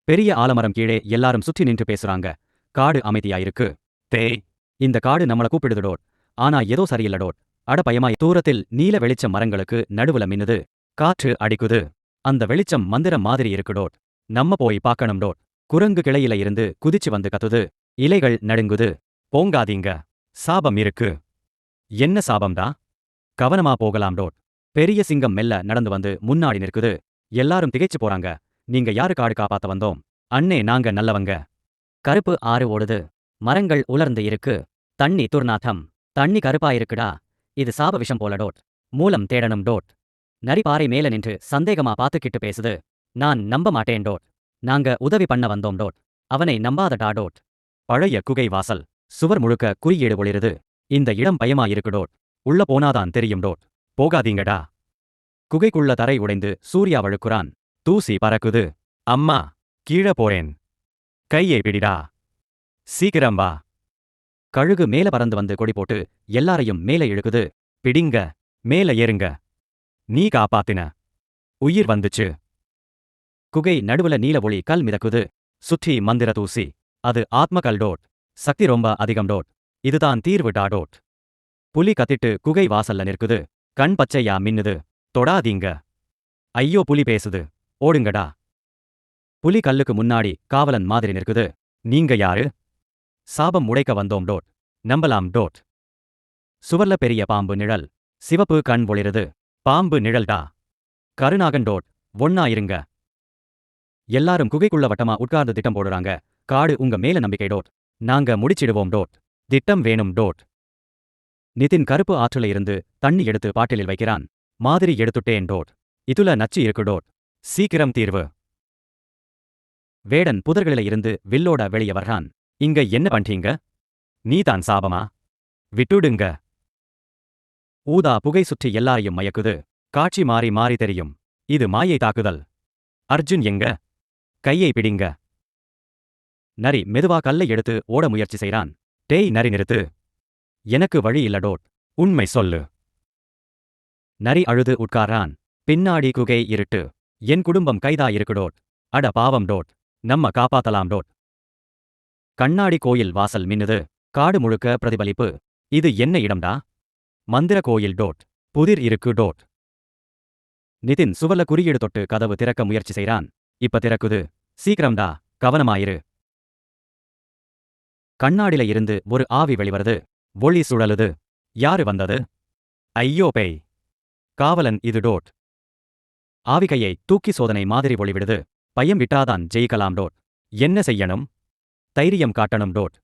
பெரிய ஆலமரம் கீழே எல்லாரும் சுற்றி நின்று பேசுறாங்க. காடு அமைதியாயிருக்கு. டேய், இந்த காடு நம்மள கூப்பிடுது டோட். ஆனா ஏதோ சரியில்ல டோட். அட பயமாய். தூரத்தில் நீல வெளிச்சம் மரங்களுக்கு நடுவுல மின்னுது. காற்று அடிக்குது. அந்த வெளிச்சம் மந்திரம் மாதிரி இருக்கு டோட். நம்ம போய் பார்க்கணும் டோட். குரங்கு கிளையில இருந்து குதிச்சு வந்து கத்துது. இலைகள் நடுங்குது. போங்காதீங்க. சாபம் இருக்கு. என்ன சாபம்டா? கவனமா போகலாம் டோட். பெரிய சிங்கம் மெல்ல நடந்து வந்து முன்னாடி நிற்குது. எல்லாரும் திகைச்சு போறாங்க. நீங்க யாரு? காடு காப்பாத்த வந்தோம். அண்ணே, நாங்க நல்லவங்க. கருப்பு ஆறு ஓடுது. மரங்கள் உலர்ந்து இருக்கு. தண்ணி துர்நாற்றம். தண்ணி கருப்பா இருக்குடா. இது சாப விஷம் போல டோட். மூலம் தேடணும் டோட். நரி பாறை மேல நின்று சந்தேகமா பாத்துக்கிட்டு பேசுது. நான் நம்ப மாட்டேன் டோட். நாங்க உதவி பண்ண வந்தோம் டோட். அவனை நம்பாதடா டோட். பழைய குகை வாசல். சுவர் முழுக்க குறியீடு ஒளிருது. இந்த இடம் பயமா இருக்கு டோட். உள்ள போனாதான் தெரியும் டோட். போகாதீங்கடா. குகைக்குள்ள தரை உடைந்து சூர்யா வழுக்குறான். தூசி பறக்குது. அம்மா, கீழே போறேன். கையை பிடிடா. சீக்கிரம் வா. கழுகு மேல பறந்து வந்து கொடி போட்டு எல்லாரையும் மேலே இழுக்குது. பிடிங்க. மேல ஏறுங்க. நீ காப்பாத்தின. உயிர் வந்துச்சு. குகை நடுவுல நீல ஒளி கல் மிதக்குது. சுற்றி மந்திர தூசி. அது ஆத்மகல் டோட். சக்தி ரொம்ப அதிகம் டோட். இதுதான் தீர்வு டா டோட். புலி கத்திட்டு குகை வாசல்ல நிற்குது. கண் பச்சையா மின்னுது. தொடாதீங்க. ஐயோ, புலி பேசுது. ஓடுங்கடா. புலி கல்லுக்கு முன்னாடி காவலன் மாதிரி நிற்குது. நீங்க யாரு? சாபம் உடைக்க வந்தோம் டோட். நம்பலாம் டோட். சுவர்ல பெரிய பாம்பு நிழல். சிவப்பு கண் ஒளிருது. பாம்பு நிழல்டா. கருநாகன் டோட். ஒண்ணா இருங்க. எல்லாரும் குகைக்குள்ள வட்டமா உட்கார்ந்து திட்டம் போடுறாங்க. காடு உங்க மேல நம்பிக்கை டோட். நாங்க முடிச்சிடுவோம் டோட். திட்டம் வேணும் டோட். நிதின் கருப்பு ஆற்றுல இருந்து தண்ணி எடுத்து பாட்டிலில் வைக்கிறான். மாதிரி எடுத்துட்டேன் டோட். இதுல நச்சு இருக்கு டோட். சீக்கிரம் தீர்வு. வேடன் புதர்களில இருந்து வில்லோட வெளிய வர்றான். இங்க என்ன பண்றீங்க? நீதான் சாபமா? விட்டுடுங்க. ஊதா புகை சுற்றி எல்லாரையும் மயக்குது. காட்சி மாறி மாறி தெரியும். இது மாயை தாக்குதல். அர்ஜுன் எங்க? கையை பிடிங்க. நரி மெதுவா கல்லை எடுத்து ஓட முயற்சி செய்றான். டேய் நரி, நிறுத்து. எனக்கு வழி இல்ல டோட். உண்மை சொல்லு. நரி அழுது உட்காரான். பின்னாடி குகை இருட்டு. என் குடும்பம் கைதா இருக்கு டோட். அட பாவம் டோட். நம்ம காப்பாத்தலாம் டோட். கண்ணாடி கோயில் வாசல் மின்னுது. காடு முழுக்க பிரதிபலிப்பு. இது என்ன இடம்டா? மந்திர கோயில் டோட். புதிர் இருக்கு டோட். நிதின் சுவர்ல குறியீடு தொட்டு கதவு திறக்க முயற்சி செய்றான். இப்ப திறக்குது. சீக்கிரம்டா, கவனமாயிரு. கண்ணாடில இருந்து ஒரு ஆவி வெளிவருது. ஒளி சுழலுது. யாரு வந்தது? ஐயோ பேய். காவலன் இது டோட். ஆவி கையை தூக்கி சோதனை மாதிரி ஒளிவிடுது. பயம் விட்டாதான் ஜெயிக்கலாம் டோட். என்ன செய்யணும்? தைரியம் காட்டணும் டோட்.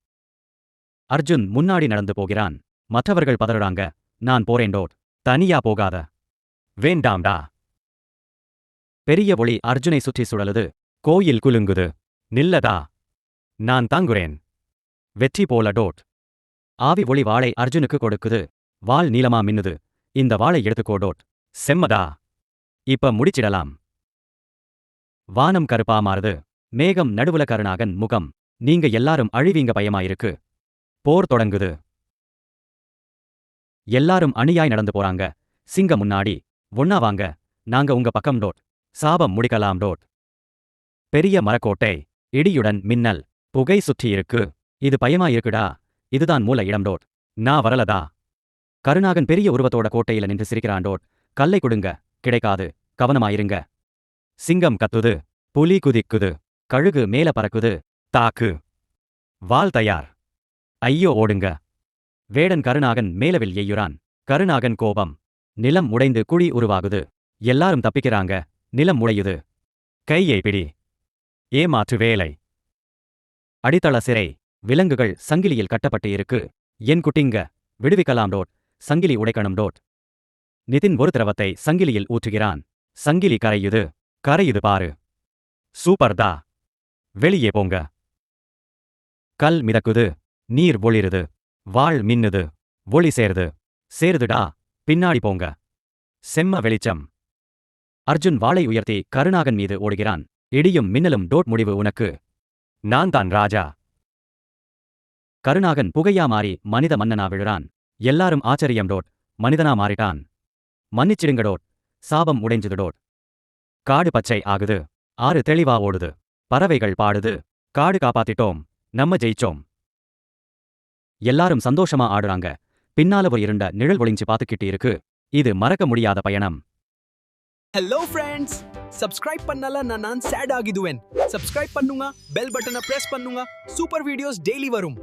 அர்ஜுன் முன்னாடி நடந்து போகிறான். மற்றவர்கள் பதறாங்க. நான் போறேன் டோட். தனியா போகாத. வேண்டாம்டா. பெரிய ஒளி அர்ஜுனை சுற்றி சுழலுது. கோயில் குலுங்குது. நில்லதா. நான் தாங்குறேன். வெற்றி போல டோட். ஆவி ஒளி வாளை அர்ஜுனுக்கு கொடுக்குது. வாள் நீளமா மின்னுது. இந்த வாளை எடுத்துக்கோ டோட். செம்மதா. இப்ப முடிச்சிடலாம். வானம் கருப்பா மாறுது. மேகம் நடுவுல கருணாகன் முகம். நீங்க எல்லாரும் அழிவீங்க, பயமாயிருக்கு. போர் தொடங்குது. எல்லாரும் அணியாய் நடந்து போறாங்க. சிங்கம் முன்னாடி. ஒண்ணா வாங்க. நாங்க உங்க பக்கம் டோட். சாபம் முடிக்கலாம் டோட். பெரிய மரக்கோட்டை. இடியுடன் மின்னல். புகை சுற்றி இருக்கு. இது பயமாயிருக்குடா. இதுதான் மூல இடம் டோட். நான் வரலதா. கருணாகன் பெரிய உருவத்தோட கோட்டையில நின்று சிரிக்கிறான் டோட். கல்லை கொடுங்க. கிடைக்காது. கவனமாயிருங்க. சிங்கம் கத்துது. புலி குதிக்குது. கழுகு மேல பறக்குது. தாக்கு. வாள் தயார். ஐயோ, ஓடுங்க. வேடன் கருணாகன் மேலவில் எய்யுறான். கருணாகன் கோபம். நிலம் உடைந்து குழி உருவாகுது. எல்லாரும் தப்பிக்கிறாங்க. நிலம் உடையுது. கையை பிடி. ஏமாற்று வேலை. அடித்தள சிறை. விலங்குகள் சங்கிலியில் கட்டப்பட்டு இருக்கு. என் குட்டிங்க. விடுவிக்கலாம் டோட். சங்கிலி உடைக்கணும் டோட். நிதின் ஒரு திரவத்தை சங்கிலியில் ஊற்றுகிறான். சங்கிலி கரையுது. கரையுது பாரு. சூப்பர்தா. வெளியே போங்க. கல் மிதக்குது. நீர் ஒளிருது. வாள் மின்னுது. ஒளி சேருது. சேருதுடா. பின்னாடி போங்க. செம்ம வெளிச்சம். அர்ஜுன் வாளை உயர்த்தி கருணாகன் மீது ஓடுகிறான். இடியும் மின்னலும் டோட். முடிவு உனக்கு. நான் தான் ராஜா. கருணாகன் புகையா மாறி மனித மன்னனா விழுறான். எல்லாரும் ஆச்சரியம் டோட். மனிதனா மாறிட்டான். மன்னிச்சிடுங்க டோட். சாபம் உடைஞ்சுது டோட். காடு பச்சை ஆகுது. ஆறு தெளிவா ஓடுது. பறவைகள் பாடுது. காடு காப்பாத்திட்டோம். நம்ம ஜெயிச்சோம். எல்லாரும் சந்தோஷமா ஆடுறாங்க. பின்னால ஒரு இருண்ட நிழல் ஒளிஞ்சு பாத்துக்கிட்டு இருக்கு. இது மறக்க முடியாத பயணம். ஹலோ ஃப்ரெண்ட்ஸ், சப்ஸ்கிரைப் பண்ணல நான் சேட் ஆகிடுவேன். சப்ஸ்கிரைப் பண்ணுங்க, பெல் பட்டனை பிரஸ் பண்ணுங்க. சூப்பர் வீடியோஸ் டெய்லி வரும்.